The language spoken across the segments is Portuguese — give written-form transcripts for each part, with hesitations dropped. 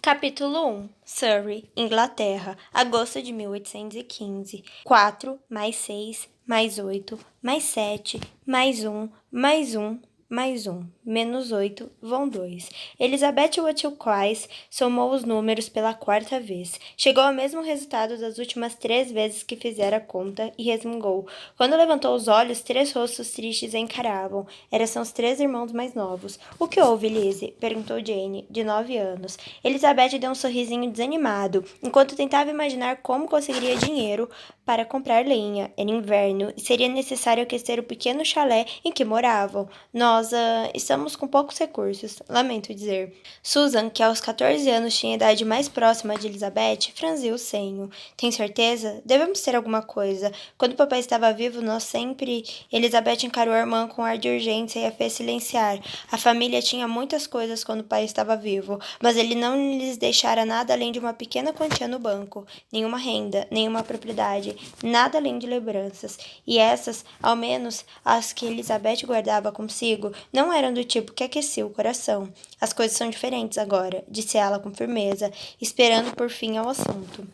Capítulo 1. Surrey, Inglaterra, agosto de 1815. 4 mais 6 mais 8 mais 7 mais 1 mais 1 mais 1 menos 8 vão 2. Elizabeth Watchquais somou os números pela quarta vez. Chegou ao mesmo resultado das últimas 3 vezes que fizera a conta e resmungou. Quando levantou os olhos, 3 rostos tristes a encaravam. São os 3 irmãos mais novos. O que houve, Lizzie? Perguntou Jane, de 9 anos. Elizabeth deu um sorrisinho desanimado, enquanto tentava imaginar como conseguiria dinheiro para comprar lenha. Era inverno e seria necessário aquecer o pequeno chalé em que moravam. Nós estamos com poucos recursos, lamento dizer. Susan, que aos 14 anos tinha a idade mais próxima de Elizabeth, franziu o senho. Tem certeza? Devemos ter alguma coisa. Quando papai estava vivo, nós sempre... Elizabeth encarou a irmã com ar de urgência e a fez silenciar. A família tinha muitas coisas quando o pai estava vivo, mas ele não lhes deixara nada além de uma pequena quantia no banco. Nenhuma renda, nenhuma propriedade, nada além de lembranças. E essas, ao menos as que Elizabeth guardava consigo, não eram do tipo que aquecia o coração. As coisas são diferentes agora, disse ela com firmeza, esperando por fim ao assunto.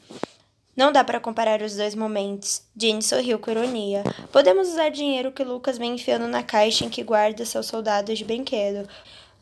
Não dá para comparar os 2 momentos. Jane sorriu com ironia. Podemos usar dinheiro que Lucas vem enfiando na caixa em que guarda seus soldados de brinquedo.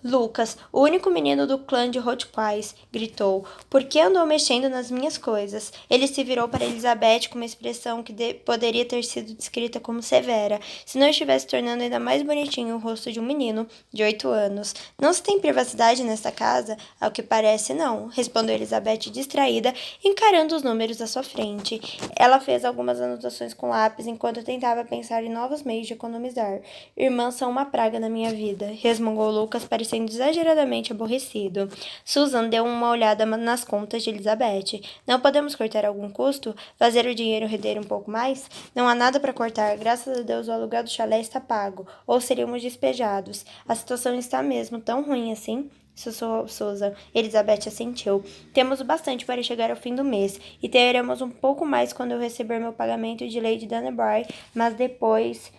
Lucas, o único menino do clã de Rothquais, gritou. Por que andou mexendo nas minhas coisas? Ele se virou para Elizabeth com uma expressão que poderia ter sido descrita como severa, se não estivesse tornando ainda mais bonitinho o rosto de um menino de 8 anos. Não se tem privacidade nesta casa? Ao que parece, não, respondeu Elizabeth distraída, encarando os números à sua frente. Ela fez algumas anotações com lápis enquanto tentava pensar em novos meios de economizar. Irmãs são uma praga na minha vida, resmungou Lucas, parecendo exageradamente aborrecido. Susan deu uma olhada nas contas de Elizabeth. Não podemos cortar algum custo? Fazer o dinheiro render um pouco mais? Não há nada para cortar. Graças a Deus o aluguel do chalé está pago. Ou seríamos despejados. A situação está mesmo tão ruim assim? Sussurrou Susan. Elizabeth assentiu. Temos o bastante para chegar ao fim do mês, e teremos um pouco mais quando eu receber meu pagamento de Lady Danbury, mas depois...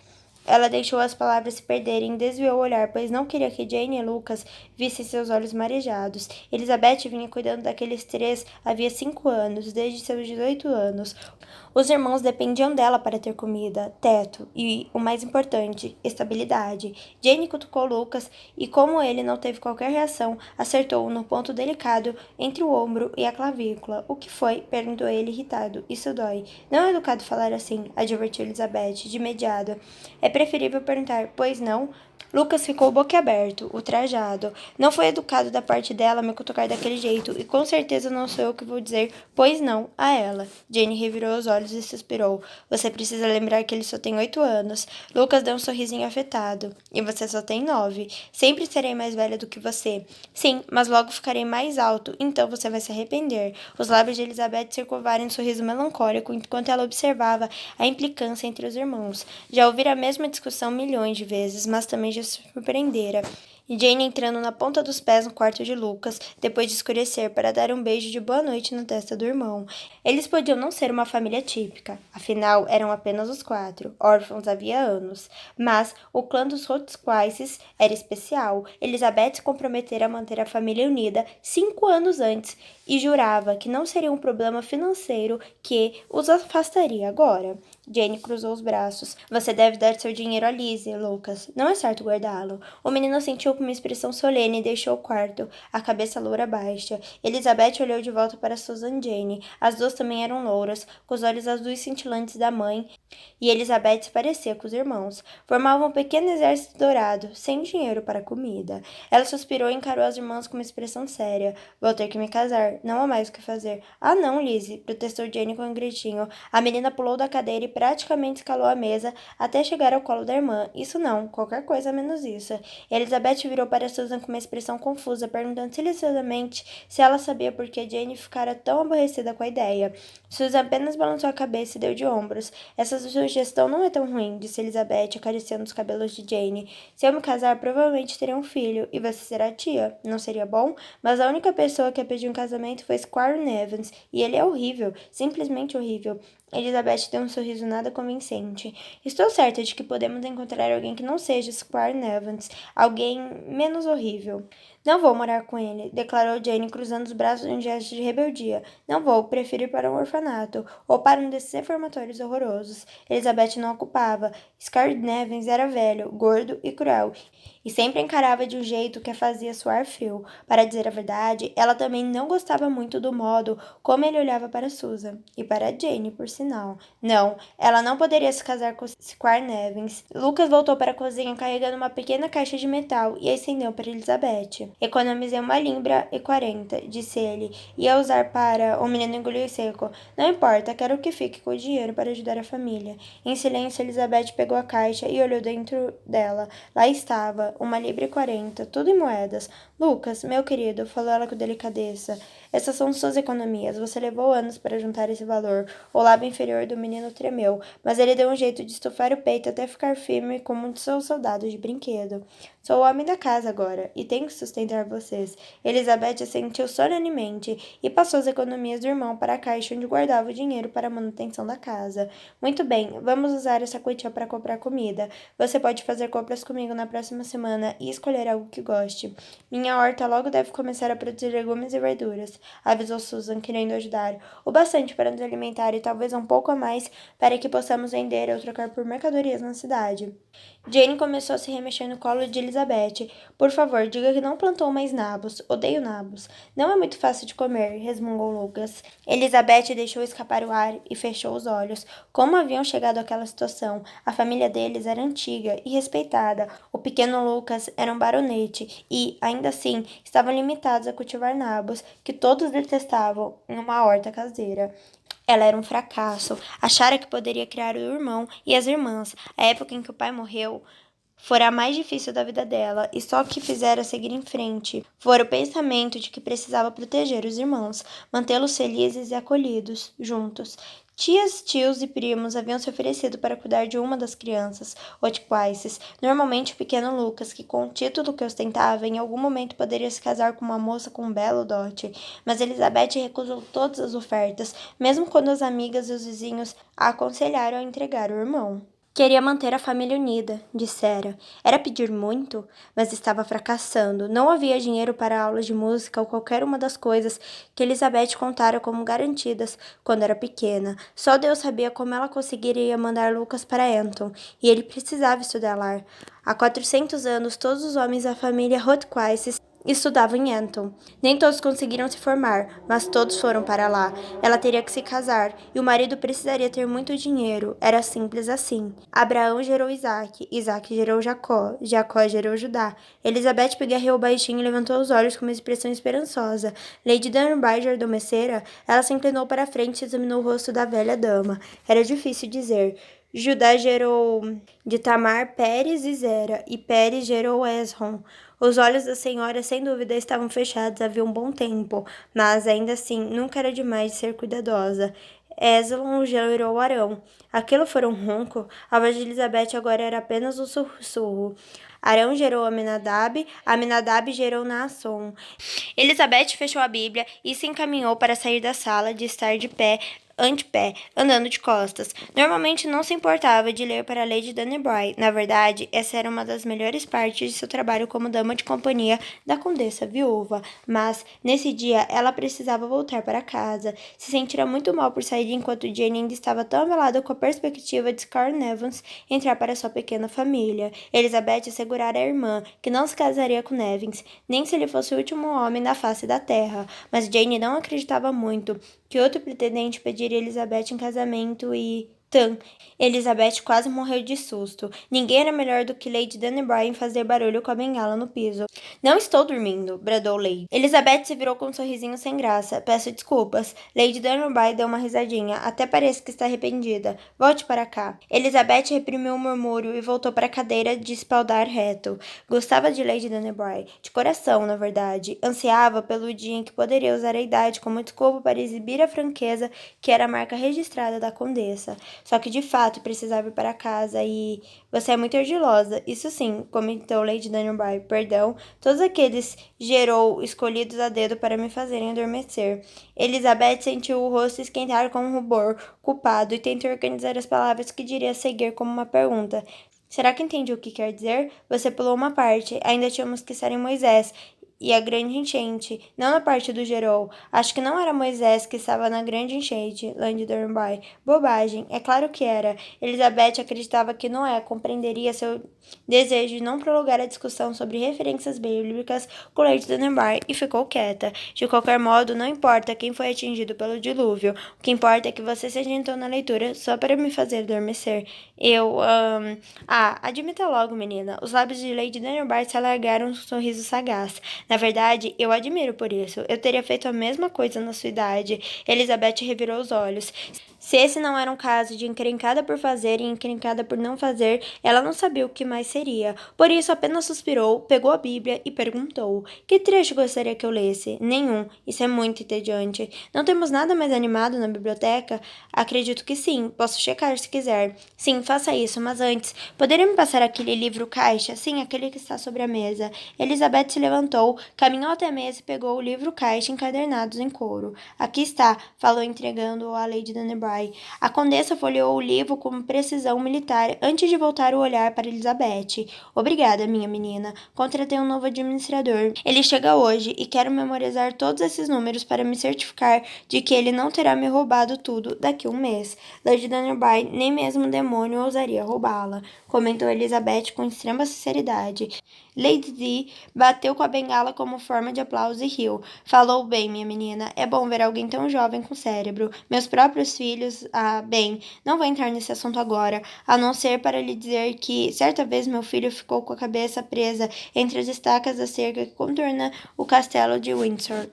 Ela deixou as palavras se perderem e desviou o olhar, pois não queria que Jane e Lucas vissem seus olhos marejados. Elizabeth vinha cuidando daqueles 3 havia 5 anos, desde seus 18 anos. Os irmãos dependiam dela para ter comida, teto e, o mais importante, estabilidade. Jane cutucou Lucas e, como ele não teve qualquer reação, acertou-o no ponto delicado entre o ombro e a clavícula. O que foi? Perguntou ele irritado. Isso dói. Não é educado falar assim, advertiu Elizabeth, de imediato. É preferível perguntar, pois não? Lucas ficou boquiaberto, ultrajado. Não foi educado da parte dela me cutucar daquele jeito, e com certeza não sou eu que vou dizer pois não a ela. Jane revirou os olhos e suspirou. Você precisa lembrar que ele só tem 8 anos. Lucas deu um sorrisinho afetado. E você só tem 9. Sempre serei mais velha do que você. Sim, mas logo ficarei mais alto, então você vai se arrepender. Os lábios de Elizabeth se curvaram em um sorriso melancólico enquanto ela observava a implicância entre os irmãos. Já ouvira a mesma discussão milhões de vezes, mas também já se surpreendera. E Jane entrando na ponta dos pés no quarto de Lucas, depois de escurecer, para dar um beijo de boa noite na testa do irmão. Eles podiam não ser uma família típica, afinal eram apenas os 4, órfãos havia anos. Mas o clã dos Rothschild era especial. Elizabeth se comprometera a manter a família unida 5 anos antes e jurava que não seria um problema financeiro que os afastaria agora. Jane cruzou os braços. Você deve dar seu dinheiro a Lizzie, Lucas. Não é certo guardá-lo. O menino sentiu com uma expressão solene e deixou o quarto, a cabeça loura baixa. Elizabeth olhou de volta para Susan e Jane. As duas também eram louras, com os olhos azuis cintilantes da mãe, e Elizabeth se parecia com os irmãos. Formavam um pequeno exército dourado, sem dinheiro para comida. Ela suspirou e encarou as irmãs com uma expressão séria. Vou ter que me casar. Não há mais o que fazer. Ah, não, Lizzie, protestou Jane com um gritinho. A menina pulou da cadeira e praticamente escalou a mesa até chegar ao colo da irmã. Isso não, qualquer coisa menos isso. Elizabeth virou para Susan com uma expressão confusa, perguntando silenciosamente se ela sabia por que Jane ficara tão aborrecida com a ideia. Susan apenas balançou a cabeça e deu de ombros. Essa sugestão não é tão ruim, disse Elizabeth, acariciando os cabelos de Jane. Se eu me casar, provavelmente terei um filho, e você será tia. Não seria bom? Mas a única pessoa que a pediu em casamento foi Squire Evans, e ele é horrível, simplesmente horrível. Elizabeth deu um sorriso nada convincente. Estou certa de que podemos encontrar alguém que não seja Squire Evans, alguém menos horrível. Não vou morar com ele, declarou Jane, cruzando os braços em um gesto de rebeldia. Não vou, prefiro ir para um orfanato, ou para um desses reformatórios horrorosos. Elizabeth não ocupava. Scarlett Nevins era velho, gordo e cruel, e sempre encarava de um jeito que a fazia suar frio. Para dizer a verdade, ela também não gostava muito do modo como ele olhava para Susan, e para Jane, por sinal. Não, ela não poderia se casar com Squire Nevins. Lucas voltou para a cozinha carregando uma pequena caixa de metal e a estendeu para Elizabeth. Economizei 1 libra e 40, disse ele. Ia usar para... O menino engoliu seco. Não importa, quero que fique com o dinheiro para ajudar a família. Em silêncio, Elizabeth pegou a caixa e olhou dentro dela. Lá estava, 1 libra e 40, tudo em moedas. Lucas, meu querido, falou ela com delicadeza. Essas são suas economias. Você levou anos para juntar esse valor. O lábio inferior do menino tremeu, mas ele deu um jeito de estufar o peito até ficar firme como um de seus soldados de brinquedo. Sou o homem da casa agora, e tenho que sustentar vocês. Elizabeth assentiu solenemente e passou as economias do irmão para a caixa onde guardava o dinheiro para a manutenção da casa. Muito bem, vamos usar essa quantia para comprar comida. Você pode fazer compras comigo na próxima semana e escolher algo que goste. Minha horta logo deve começar a produzir legumes e verduras, avisou Susan, querendo ajudar. O bastante para nos alimentar e talvez um pouco a mais para que possamos vender ou trocar por mercadorias na cidade. Jane começou a se remexer no colo de Elizabeth. Por favor, diga que não plantou mais nabos. Odeio nabos. Não é muito fácil de comer, resmungou Lucas. Elizabeth deixou escapar o ar e fechou os olhos. Como haviam chegado àquela situação? A família deles era antiga e respeitada. O pequeno Lucas era um baronete e, ainda assim, estavam limitados a cultivar nabos, que todos detestavam, em uma horta caseira. Ela era um fracasso. Achara que poderia criar o irmão e as irmãs. A época em que o pai morreu fora a mais difícil da vida dela, e só o que fizera seguir em frente fora o pensamento de que precisava proteger os irmãos, mantê-los felizes e acolhidos, juntos. Tias, tios e primos haviam se oferecido para cuidar de uma das crianças, Otquices, normalmente o pequeno Lucas, que com o título que ostentava, em algum momento poderia se casar com uma moça com um belo dote, mas Elizabeth recusou todas as ofertas, mesmo quando as amigas e os vizinhos a aconselharam a entregar o irmão. Queria manter a família unida, dissera. Era pedir muito, mas estava fracassando. Não havia dinheiro para aulas de música ou qualquer uma das coisas que Elizabeth contara como garantidas quando era pequena. Só Deus sabia como ela conseguiria mandar Lucas para Anton, e ele precisava estudar lá. Há 400 anos, todos os homens da família Rothquist estudavam em Anton. Nem todos conseguiram se formar, mas todos foram para lá. Ela teria que se casar, e o marido precisaria ter muito dinheiro. Era simples assim. Abraão gerou Isaac, Isaac gerou Jacó, Jacó gerou Judá. Elizabeth pigarreou baixinho e levantou os olhos com uma expressão esperançosa. Lady Dunbar adormecera. Ela se inclinou para a frente e examinou o rosto da velha dama. Era difícil dizer. Judá gerou de Tamar Pérez e Zera, e Pérez gerou Esrom. Os olhos da senhora, sem dúvida, estavam fechados havia um bom tempo, mas, ainda assim, nunca era demais de ser cuidadosa. Eslon gerou Arão. Aquilo foi um ronco. A voz de Elizabeth agora era apenas um sussurro. Arão gerou Aminadab gerou Naasson. Elizabeth fechou a Bíblia e se encaminhou para sair da sala, de estar de pé, antepé, andando de costas. Normalmente não se importava de ler para Lady Dunbury. Na verdade, essa era uma das melhores partes de seu trabalho como dama de companhia da condessa viúva. Mas, nesse dia, ela precisava voltar para casa. Se sentira muito mal por sair enquanto Jane ainda estava tão abalada com a perspectiva de Scarlett Nevins entrar para sua pequena família. Elizabeth assegurara à irmã que não se casaria com Nevins, nem se ele fosse o último homem na face da terra. Mas Jane não acreditava muito que outro pretendente pediria Elizabeth em casamento e... Elizabeth quase morreu de susto. Ninguém era melhor do que Lady Dunbury em fazer barulho com a bengala no piso. Não estou dormindo, bradou Lady. Elizabeth se virou com um sorrisinho sem graça. Peço desculpas. Lady Dunbury deu uma risadinha. Até parece que está arrependida. Volte para cá. Elizabeth reprimiu um murmúrio e voltou para a cadeira de espaldar reto. Gostava de Lady Dunbury. De coração, na verdade. Ansiava pelo dia em que poderia usar a idade como desculpa para exibir a franqueza que era a marca registrada da condessa. Só que, de fato, precisava ir para casa e... Você é muito ardilosa. Isso sim, comentou Lady Dunbury. Perdão, todos aqueles gerou escolhidos a dedo para me fazerem adormecer. Elizabeth sentiu o rosto esquentar com um rubor culpado e tentou organizar as palavras que diria a seguir como uma pergunta. Será que entendi o que quer dizer? Você pulou uma parte. Ainda tínhamos que estar em Moisés. e a grande enchente, não na parte do Gerou. Acho que não era Moisés que estava na grande enchente, Lady Dornby. Bobagem, é claro que era. Elizabeth acreditava que Noé compreenderia seu desejo de não prolongar a discussão sobre referências bíblicas com Lady Dunbar e ficou quieta. De qualquer modo, não importa quem foi atingido pelo dilúvio. O que importa é que você se adiantou na leitura só para me fazer adormecer. Admita logo, menina. Os lábios de Lady Dunbar se alargaram um sorriso sagaz. Na verdade, eu admiro por isso. Eu teria feito a mesma coisa na sua idade. Elizabeth revirou os olhos. Se esse não era um caso de encrencada por fazer e encrencada por não fazer, ela não sabia o que mais seria. Por isso, apenas suspirou, pegou a Bíblia e perguntou: que trecho gostaria que eu lesse? Nenhum. Isso é muito entediante. Não temos nada mais animado na biblioteca? Acredito que sim. Posso checar se quiser. Sim, faça isso, mas antes, poderia me passar aquele livro caixa? Sim, aquele que está sobre a mesa. Elizabeth se levantou, caminhou até a mesa e pegou o livro caixa encadernados em couro. Aqui está, falou entregando-o a Lady Dunbar. A condessa folheou o livro com precisão militar antes de voltar o olhar para Elizabeth. Obrigada, minha menina. Contratei um novo administrador. Ele chega hoje e quero memorizar todos esses números para me certificar de que ele não terá me roubado tudo daqui a um mês. Lady Dunbar, nem mesmo um demônio ousaria roubá-la, comentou Elizabeth com extrema sinceridade. Lady Di bateu com a bengala como forma de aplauso e riu. Falou bem, minha menina. É bom ver alguém tão jovem com cérebro. Meus próprios filhos, bem, não vou entrar nesse assunto agora, a não ser para lhe dizer que certa vez meu filho ficou com a cabeça presa entre as estacas da cerca que contorna o castelo de Windsor.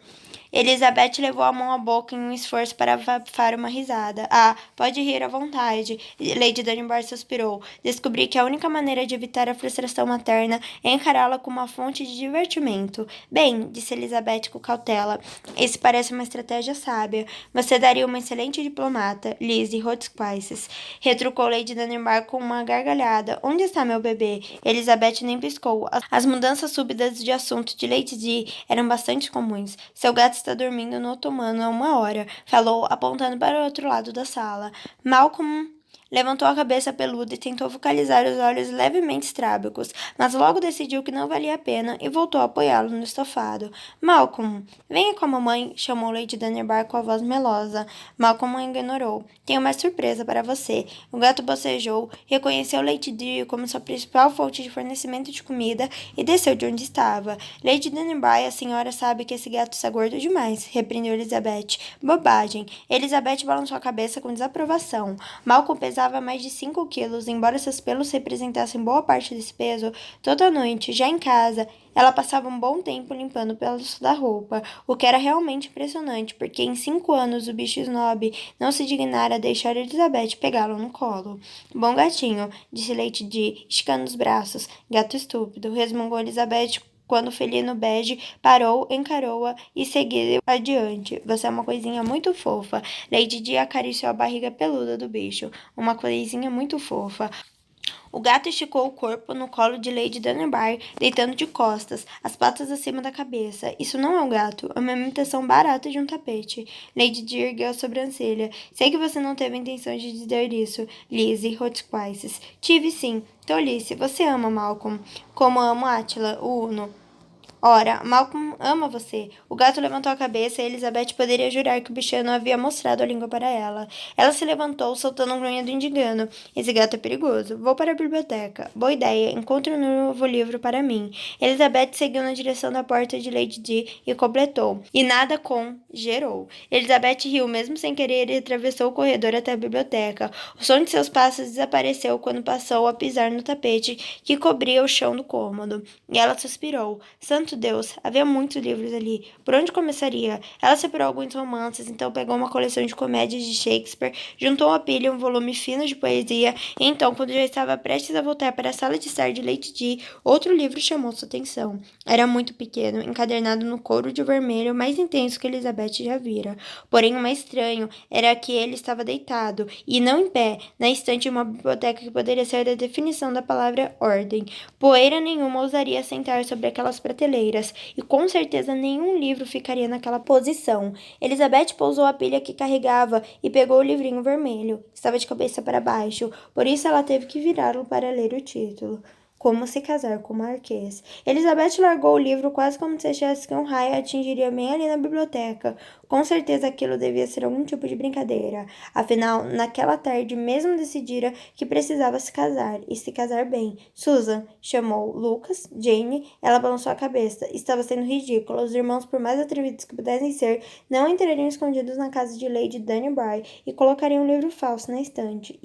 Elizabeth levou a mão à boca em um esforço para abafar uma risada. Pode rir à vontade. Lady Dunbar suspirou. Descobri que a única maneira de evitar a frustração materna é encará-la como uma fonte de divertimento. Bem, disse Elizabeth com cautela, isso parece uma estratégia sábia. Você daria uma excelente diplomata, Lizzie Hotchkiss. Retrucou Lady Dunbar com uma gargalhada. Onde está meu bebê? Elizabeth nem piscou. As mudanças súbitas de assunto de Lady Di eram bastante comuns. Seu gato está dormindo no otomano há uma hora, falou, apontando para o outro lado da sala. Malcolm levantou a cabeça peluda e tentou focalizar os olhos levemente estrábicos, mas logo decidiu que não valia a pena e voltou a apoiá-lo no estofado. Malcolm, venha com a mamãe, chamou Lady Dunbar com a voz melosa. Malcolm a ignorou. Tenho uma surpresa para você. O gato bocejou, reconheceu Lady Di como sua principal fonte de fornecimento de comida e desceu de onde estava. Lady Dunbar, a senhora sabe que esse gato está gordo demais, repreendeu Elizabeth. Bobagem. Elizabeth balançou a cabeça com desaprovação. Malcolm pesava mais de 5 quilos, embora seus pelos representassem boa parte desse peso. Toda noite, já em casa, ela passava um bom tempo limpando pelos da roupa, o que era realmente impressionante, porque em 5 anos o bicho snob não se dignara a deixar Elizabeth pegá-lo no colo. Bom gatinho, disse Lady Di, esticando os braços. Gato estúpido, resmungou Elizabeth quando o felino bege parou, encarou-a e seguiu adiante. Você é uma coisinha muito fofa. Lady Di acariciou a barriga peluda do bicho. Uma coisinha muito fofa. O gato esticou o corpo no colo de Lady Dunbar, deitando de costas, as patas acima da cabeça. Isso não é um gato, é uma imitação barata de um tapete. Lady Di ergueu a sobrancelha. Sei que você não teve a intenção de dizer isso, Lizzie Hotchkiss. Tive sim. Tolice, você ama Malcolm, como amo Attila, o Uno. Ora, Malcolm ama você. O gato levantou a cabeça e Elizabeth poderia jurar que o bichano havia mostrado a língua para ela. Ela se levantou, soltando um grunhido indigano. Esse gato é perigoso. Vou para a biblioteca. Boa ideia. Encontre um novo livro para mim. Elizabeth seguiu na direção da porta de Lady Di e completou. E nada com gerou. Elizabeth riu, mesmo sem querer, e atravessou o corredor até a biblioteca. O som de seus passos desapareceu quando passou a pisar no tapete que cobria o chão do cômodo. E ela suspirou. Santo Deus, havia muitos livros ali. Por onde começaria? Ela separou alguns romances, então pegou uma coleção de comédias de Shakespeare, juntou à pilha um volume fino de poesia, e então, quando já estava prestes a voltar para a sala de estar de Lady Di, outro livro chamou sua atenção. Era muito pequeno, encadernado no couro de vermelho mais intenso que Elizabeth já vira. Porém, o mais estranho era que ele estava deitado, e não em pé, na estante de uma biblioteca que poderia ser a definição da palavra ordem. Poeira nenhuma ousaria sentar sobre aquelas prateleiras, e com certeza nenhum livro ficaria naquela posição. Elizabeth pousou a pilha que carregava e pegou o livrinho vermelho. Estava de cabeça para baixo, por isso ela teve que virá-lo para ler o título. Como se casar com o Marquês. Elizabeth largou o livro quase como se achasse que um raio atingiria bem ali na biblioteca. Com certeza aquilo devia ser algum tipo de brincadeira. Afinal, naquela tarde mesmo decidira que precisava se casar, e se casar bem. Susan chamou Lucas, Jane, ela balançou a cabeça. Estava sendo ridícula. Os irmãos, por mais atrevidos que pudessem ser, não entrariam escondidos na casa de Lady Dunbury e colocariam um livro falso na estante.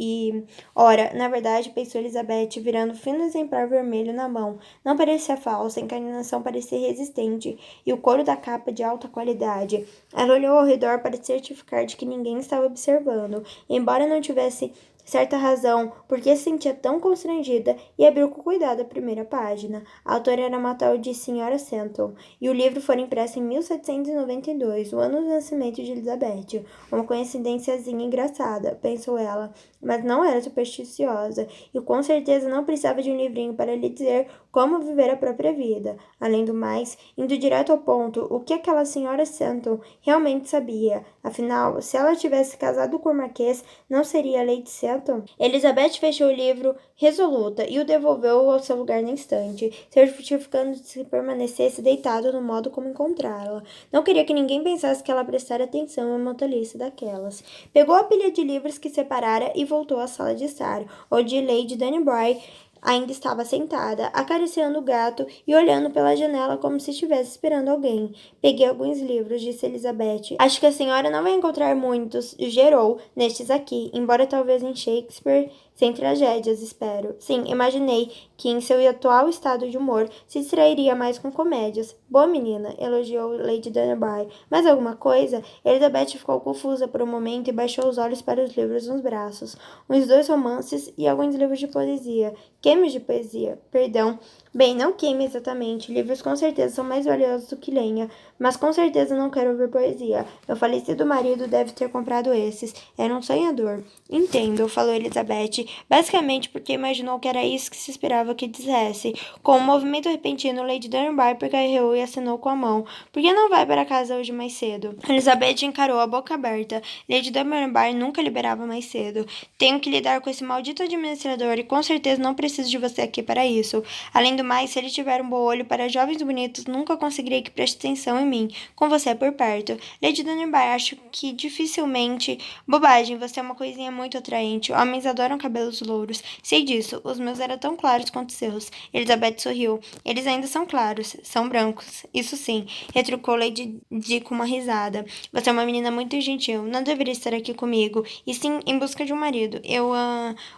Ora, na verdade, pensou Elizabeth, virando um fino exemplar vermelho na mão. Não parecia falso, a encarnação parecia resistente, e o couro da capa de alta qualidade. Ela olhou ao redor para certificar de que ninguém estava observando, embora não tivesse certa razão por que se sentia tão constrangida, e abriu com cuidado a primeira página. A autora era uma tal de Sra. Seton, e o livro foi impresso em 1792, o ano do nascimento de Elizabeth. Uma coincidênciazinha engraçada, pensou ela, mas não era supersticiosa, e com certeza não precisava de um livrinho para lhe dizer como viver a própria vida. Além do mais, indo direto ao ponto, o que aquela Sra. Seton realmente sabia? Afinal, se ela tivesse casado com o Marquês, não seria a Lady Seton? Elizabeth fechou o livro resoluta e o devolveu ao seu lugar na estante, certificando de que permanecesse deitado no modo como encontrá-la. Não queria que ninguém pensasse que ela prestara atenção a uma tolice daquelas. Pegou a pilha de livros que separara e voltou à sala de estar, onde Lady Dunbury ainda estava sentada, acariciando o gato e olhando pela janela como se estivesse esperando alguém. Peguei alguns livros, disse Elizabeth. Acho que a senhora não vai encontrar muitos, gerou, nestes aqui, embora talvez em Shakespeare, sem tragédias, espero. Sim, imaginei que em seu atual estado de humor se distrairia mais com comédias. Boa menina, elogiou Lady Dunbury. Mais alguma coisa? Elizabeth ficou confusa por um momento e baixou os olhos para os livros nos braços. Uns 2 romances e alguns livros de poesia. Queime de poesia, perdão. Bem, não queime exatamente. Livros com certeza são mais valiosos do que lenha, mas com certeza não quero ouvir poesia. Meu falecido marido deve ter comprado esses. Era um sonhador. Entendo, falou Elizabeth, basicamente porque imaginou que era isso que se esperava que dissesse. Com um movimento repentino, Lady Dunbury percarreou e acenou com a mão. Por que não vai para casa hoje mais cedo? Elizabeth encarou a boca aberta. Lady Dunbury nunca liberava mais cedo. Tenho que lidar com esse maldito administrador e com certeza não preciso de você aqui para isso. Além do mais, se ele tiver um bom olho para jovens bonitos, nunca conseguirei que preste atenção em mim, com você por perto. Lady Dunbury, acho que dificilmente... Bobagem, você é uma coisinha muito atraente. Homens adoram cabelos louros. Sei disso, os meus eram tão claros quanto os seus. Elizabeth sorriu. Eles ainda são claros, são brancos. Isso sim, retrucou Lady Di com uma risada. Você é uma menina muito gentil, não deveria estar aqui comigo, e sim em busca de um marido.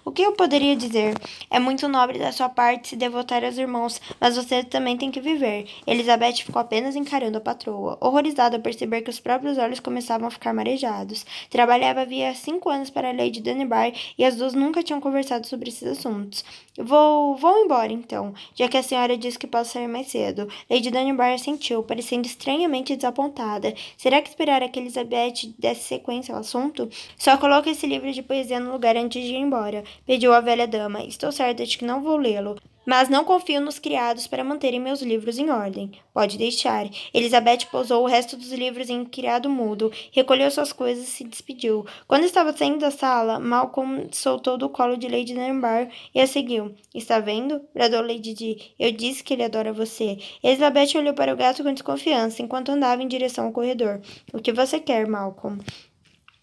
O que eu poderia dizer? É muito nobre da sua parte se devotar aos irmãos, mas você também tem que viver. Elizabeth ficou apenas encarando a patroa, horrorizada ao perceber que os próprios olhos começavam a ficar marejados. Trabalhava havia 5 anos para Lady Dunbury e as duas nunca tinham conversado sobre esses assuntos. Vou embora, então, já que a senhora disse que posso sair mais cedo. Lady Dunbury assentiu, parecendo estranhamente desapontada. Será que esperar que Elizabeth desse sequência ao assunto? Só coloque esse livro de poesia no lugar antes de ir embora, pediu a velha dama. Estou certa de que não vou lê-lo, mas não confio nos criados para manterem meus livros em ordem. Pode deixar. Elizabeth pousou o resto dos livros em um criado mudo, recolheu suas coisas e se despediu. Quando estava saindo da sala, Malcolm soltou do colo de Lady Dunbury e a seguiu. Está vendo? Bradou Lady Di. Eu disse que ele adora você. Elizabeth olhou para o gato com desconfiança enquanto andava em direção ao corredor. O que você quer, Malcolm?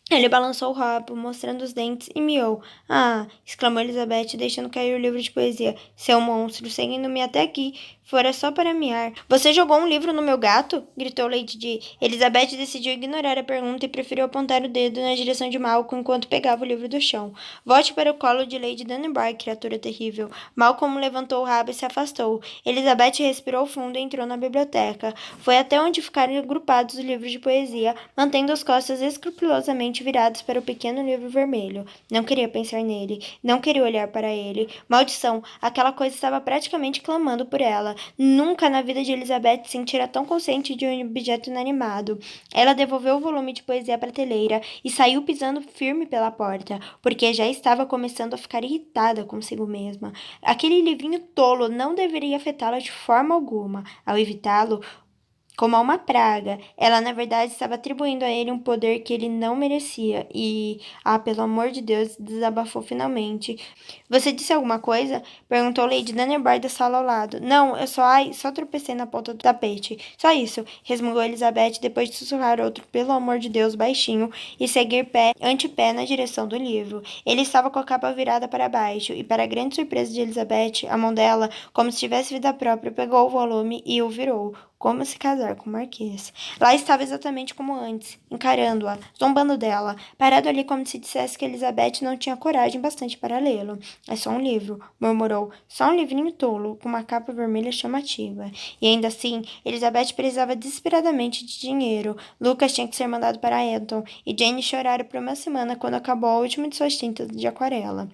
Ele balançou o rabo, mostrando os dentes, e miou. Ah! Exclamou Elizabeth, deixando cair o livro de poesia. Seu monstro, seguindo-me até aqui, fora só para miar. Você jogou um livro no meu gato? Gritou Lady Di. Elizabeth decidiu ignorar a pergunta e preferiu apontar o dedo na direção de Malcolm enquanto pegava o livro do chão. Volte para o colo de Lady Dunbury, criatura terrível. Malcolm levantou o rabo e se afastou. Elizabeth respirou fundo e entrou na biblioteca. Foi até onde ficaram agrupados os livros de poesia, mantendo as costas escrupulosamente virados para o pequeno livro vermelho. Não queria pensar nele. Não queria olhar para ele. Maldição! Aquela coisa estava praticamente clamando por ela. Nunca na vida de Elizabeth se sentira tão consciente de um objeto inanimado. Ela devolveu o volume de poesia à prateleira e saiu pisando firme pela porta, porque já estava começando a ficar irritada consigo mesma. Aquele livrinho tolo não deveria afetá-la de forma alguma. Ao evitá-lo, como a uma praga. Ela, na verdade, estava atribuindo a ele um poder que ele não merecia. E, pelo amor de Deus, desabafou finalmente. Você disse alguma coisa? Perguntou Lady Dannerby da sala ao lado. Não, eu só tropecei na ponta do tapete. Só isso, resmungou Elizabeth depois de sussurrar outro, pelo amor de Deus, baixinho, e seguir pé ante pé na direção do livro. Ele estava com a capa virada para baixo, e para a grande surpresa de Elizabeth, a mão dela, como se tivesse vida própria, pegou o volume e o virou. Como se casar com o Marquês. Lá estava exatamente como antes, encarando-a, zombando dela, parado ali como se dissesse que Elizabeth não tinha coragem bastante para lê-lo. É só um livro, murmurou. Só um livrinho tolo, com uma capa vermelha chamativa. E ainda assim, Elizabeth precisava desesperadamente de dinheiro. Lucas tinha que ser mandado para Eton, e Jane chorara por uma semana quando acabou a última de suas tintas de aquarela.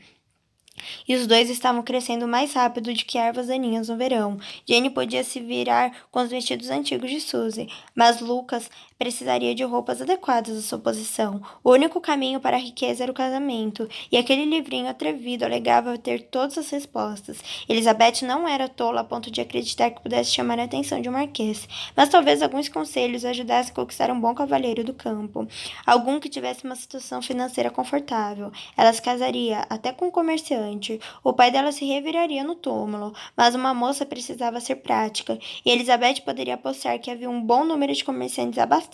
E os dois estavam crescendo mais rápido do que ervas daninhas no verão. Jane podia se virar com os vestidos antigos de Suzy, mas Lucas precisaria de roupas adequadas à sua posição. O único caminho para a riqueza era o casamento, e aquele livrinho atrevido alegava ter todas as respostas. Elizabeth não era tola a ponto de acreditar que pudesse chamar a atenção de um marquês, mas talvez alguns conselhos ajudassem a conquistar um bom cavalheiro do campo, algum que tivesse uma situação financeira confortável. Ela se casaria até com um comerciante. O pai dela se reviraria no túmulo, mas uma moça precisava ser prática, e Elizabeth poderia apostar que havia um bom número de comerciantes abastados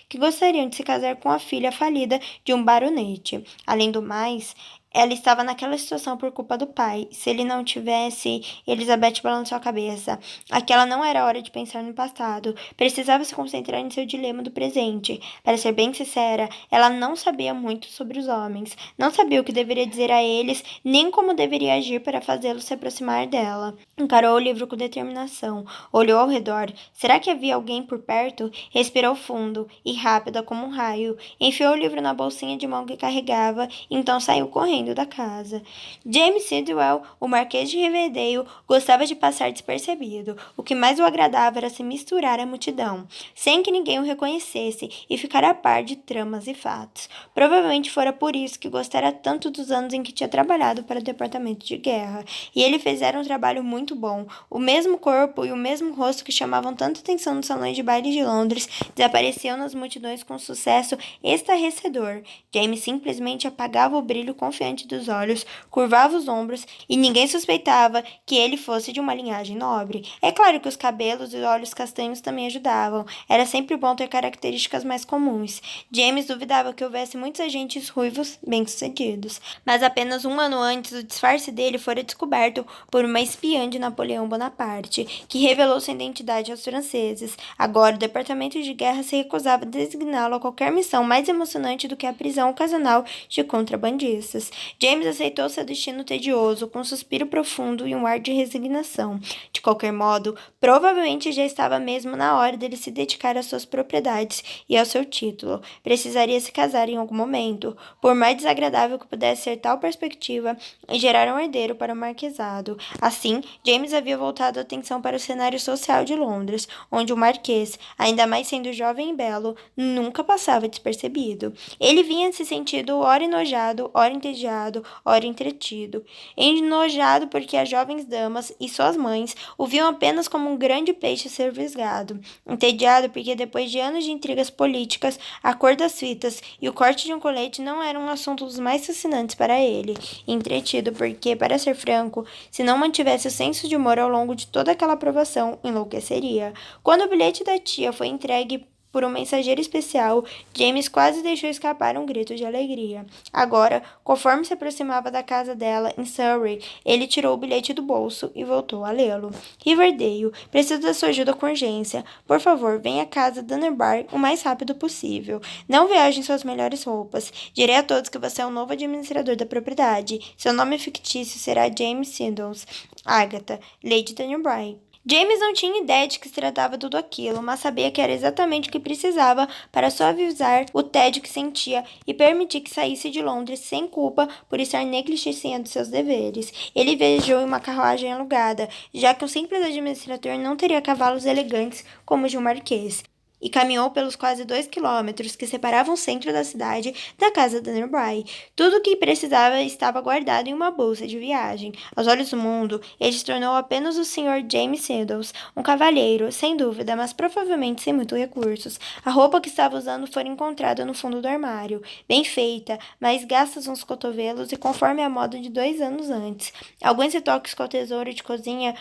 que gostariam de se casar com a filha falida de um baronete. Além do mais, ela estava naquela situação por culpa do pai. Se ele não tivesse, Elizabeth balançou a cabeça. Aquela não era hora de pensar no passado. Precisava se concentrar em seu dilema do presente. Para ser bem sincera, ela não sabia muito sobre os homens. Não sabia o que deveria dizer a eles, nem como deveria agir para fazê-los se aproximar dela. Encarou o livro com determinação. Olhou ao redor. Será que havia alguém por perto? Respirou fundo e rápida como um raio. Enfiou o livro na bolsinha de mão que carregava, então saiu correndo da casa. James Sidwell, o Marquês de Riverdale, gostava de passar despercebido. O que mais o agradava era se misturar à multidão, sem que ninguém o reconhecesse, e ficar a par de tramas e fatos. Provavelmente fora por isso que gostara tanto dos anos em que tinha trabalhado para o Departamento de Guerra. E ele fizera um trabalho muito bom. O mesmo corpo e o mesmo rosto que chamavam tanta atenção nos salões de baile de Londres desapareciam nas multidões com sucesso estarrecedor. James simplesmente apagava o brilho confiante dos olhos, curvava os ombros e ninguém suspeitava que ele fosse de uma linhagem nobre. É claro que os cabelos e olhos castanhos também ajudavam. Era sempre bom ter características mais comuns. James duvidava que houvesse muitos agentes ruivos bem-sucedidos, mas apenas um ano antes o disfarce dele fora descoberto por uma espiã de Napoleão Bonaparte, que revelou sua identidade aos franceses. Agora, o Departamento de Guerra se recusava a designá-lo a qualquer missão mais emocionante do que a prisão ocasional de contrabandistas. James aceitou seu destino tedioso, com um suspiro profundo e um ar de resignação. De qualquer modo, provavelmente já estava mesmo na hora dele se dedicar às suas propriedades e ao seu título. Precisaria se casar em algum momento, por mais desagradável que pudesse ser tal perspectiva, e gerar um herdeiro para o marquesado. Assim, James havia voltado a atenção para o cenário social de Londres, onde o marquês, ainda mais sendo jovem e belo, nunca passava despercebido. Ele vinha se sentindo ora enojado, ora entediado, ora entretido. Enojado porque as jovens damas e suas mães o viam apenas como um grande peixe a ser visgado. Entediado porque depois de anos de intrigas políticas, a cor das fitas e o corte de um colete não eram um assunto dos mais fascinantes para ele. Entretido porque, para ser franco, se não mantivesse o senso de humor ao longo de toda aquela aprovação, enlouqueceria. Quando o bilhete da tia foi entregue por um mensageiro especial, James quase deixou escapar um grito de alegria. Agora, conforme se aproximava da casa dela, em Surrey, ele tirou o bilhete do bolso e voltou a lê-lo. Riverdale, preciso da sua ajuda com urgência. Por favor, venha à casa Dannerby o mais rápido possível. Não viaje em suas melhores roupas. Direi a todos que você é o novo administrador da propriedade. Seu nome fictício será James Siddons. Agatha, Lady Dannerby. James não tinha ideia de que se tratava tudo aquilo, mas sabia que era exatamente o que precisava para suavizar o tédio que sentia e permitir que saísse de Londres sem culpa por estar negligenciando seus deveres. Ele viajou em uma carruagem alugada, já que um simples administrador não teria cavalos elegantes como os de um marquês. e caminhou pelos quase 2 quilômetros que separavam o centro da cidade da casa da Nearby. Tudo o que precisava estava guardado em uma bolsa de viagem. Aos olhos do mundo, ele se tornou apenas o Sr. James Saddles, um cavalheiro, sem dúvida, mas provavelmente sem muitos recursos. A roupa que estava usando foi encontrada no fundo do armário, bem feita, mas gastas nos cotovelos e conforme a moda de 2 anos antes. Alguns retoques com o tesouro de cozinha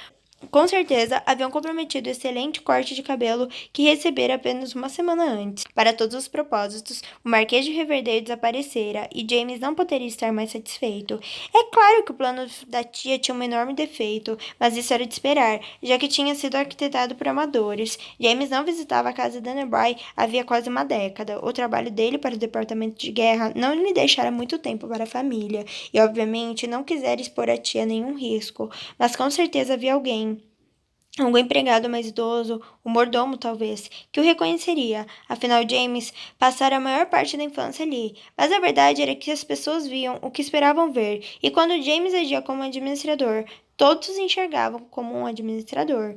com certeza haviam comprometido o excelente corte de cabelo que recebera apenas uma semana antes. Para todos os propósitos, o Marquês de Riverdale desaparecera e James não poderia estar mais satisfeito. É claro que o plano da tia tinha um enorme defeito, mas isso era de esperar, já que tinha sido arquitetado por amadores. James não visitava a casa da Nearby havia quase uma década. O trabalho dele para o departamento de guerra não lhe deixara muito tempo para a família, e obviamente não quisera expor a tia a nenhum risco, mas com certeza havia algum empregado mais idoso, o mordomo talvez, que o reconheceria. Afinal, James passara a maior parte da infância ali. Mas a verdade era que as pessoas viam o que esperavam ver, e quando James agia como administrador, todos o enxergavam como um administrador.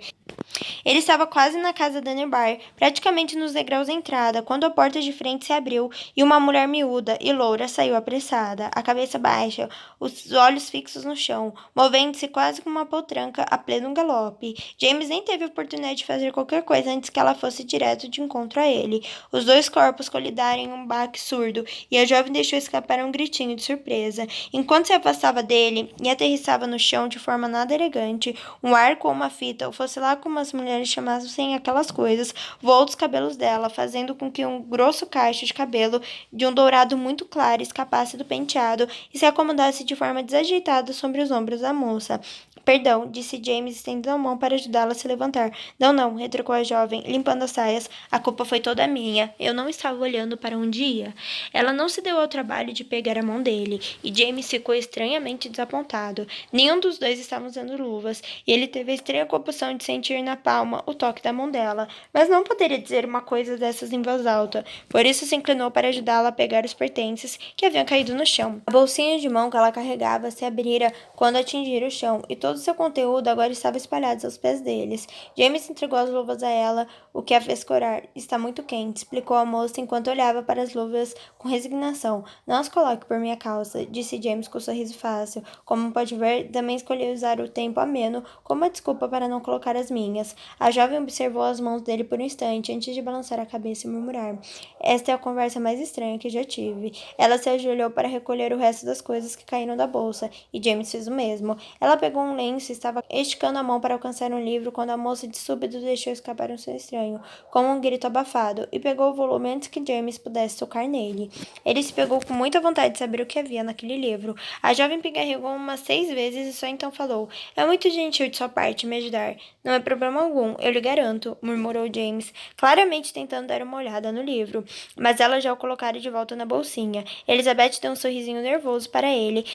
Ele estava quase na casa da Nearby, praticamente nos degraus da entrada, quando a porta de frente se abriu e uma mulher miúda e loura saiu apressada, a cabeça baixa, os olhos fixos no chão, movendo-se quase como uma potranca a pleno galope. James nem teve oportunidade de fazer qualquer coisa antes que ela fosse direto de encontro a ele. Os dois corpos colidaram em um baque surdo e a jovem deixou escapar um gritinho de surpresa. Enquanto se afastava dele e aterrissava no chão de forma nada elegante, um arco ou uma fita, ou fosse lá como as mulheres chamassem aquelas coisas, voou dos cabelos dela, fazendo com que um grosso cacho de cabelo de um dourado muito claro escapasse do penteado e se acomodasse de forma desajeitada sobre os ombros da moça. Perdão, disse James, estendendo a mão para ajudá-la a se levantar. Não, não, retrucou a jovem, limpando as saias. A culpa foi toda minha. Eu não estava olhando para um dia. Ela não se deu ao trabalho de pegar a mão dele, e James ficou estranhamente desapontado. Nenhum dos dois estava usando luvas, e ele teve a estranha compulsão de sentir na palma o toque da mão dela, mas não poderia dizer uma coisa dessas em voz alta. Por isso se inclinou para ajudá-la a pegar os pertences que haviam caído no chão. A bolsinha de mão que ela carregava se abrira quando atingira o chão, e todo o seu conteúdo agora estava espalhado aos pés deles. James entregou as luvas a ela, o que a fez corar. Está muito quente, explicou a moça enquanto olhava para as luvas com resignação. Não as coloque por minha causa, disse James com um sorriso fácil. Como pode ver, também escolhi usar o tempo ameno como uma desculpa para não colocar as minhas. A jovem observou as mãos dele por um instante antes de balançar a cabeça e murmurar: esta é a conversa mais estranha que já tive. Ela se ajoelhou para recolher o resto das coisas que caíram da bolsa, e James fez o mesmo. Ela pegou um lenço e estava esticando a mão para alcançar um livro quando a moça de súbito deixou escapar um som estranho, como um grito abafado, e pegou o volume antes que James pudesse tocar nele. Ele se pegou com muita vontade de saber o que havia naquele livro. A jovem pigarregou umas 6 vezes e só então falou: é muito gentil de sua parte me ajudar. Não é problema algum, eu lhe garanto, murmurou James, claramente tentando dar uma olhada no livro, mas ela já o colocara de volta na bolsinha. Elizabeth deu um sorrisinho nervoso para ele,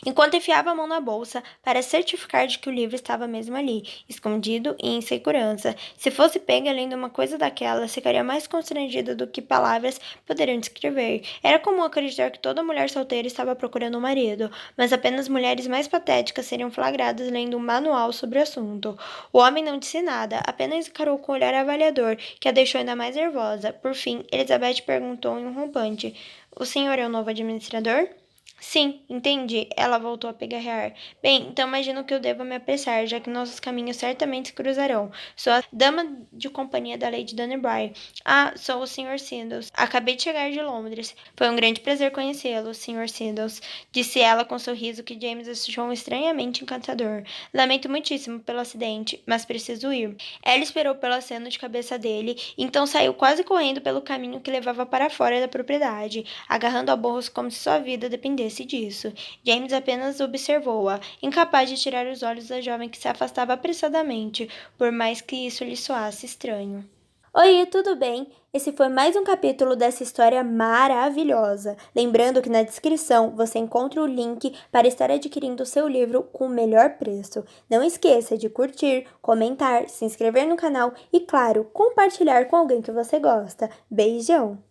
enquanto enfiava a mão na bolsa para certificar de que o livro estava mesmo ali, escondido e em segurança. Se fosse pega lendo uma coisa daquela, ficaria mais constrangida do que palavras poderiam descrever. Era comum acreditar que toda mulher solteira estava procurando um marido, mas apenas mulheres mais patéticas seriam flagradas lendo um manual sobre o assunto. O homem não disse nada, apenas encarou com um olhar avaliador, que a deixou ainda mais nervosa. Por fim, Elizabeth perguntou em um rompante: o senhor é o novo administrador? Sim, entendi. Ela voltou a pigarrear. Bem, então imagino que eu devo me apressar, já que nossos caminhos certamente se cruzarão. Sou a dama de companhia da Lady Dunbury. Ah, sou o Sr. Siddles. Acabei de chegar de Londres. Foi um grande prazer conhecê-lo, Sr. Siddles, disse ela com um sorriso que James achou estranhamente encantador. Lamento muitíssimo pelo acidente, mas preciso ir. Ela esperou pelo aceno de cabeça dele, então saiu quase correndo pelo caminho que levava para fora da propriedade, agarrando a bolsa como se sua vida dependesse disso. James apenas observou-a, incapaz de tirar os olhos da jovem que se afastava apressadamente, por mais que isso lhe soasse estranho. Oi, tudo bem? Esse foi mais um capítulo dessa história maravilhosa. Lembrando que na descrição você encontra o link para estar adquirindo o seu livro com o melhor preço. Não esqueça de curtir, comentar, se inscrever no canal e, claro, compartilhar com alguém que você gosta. Beijão!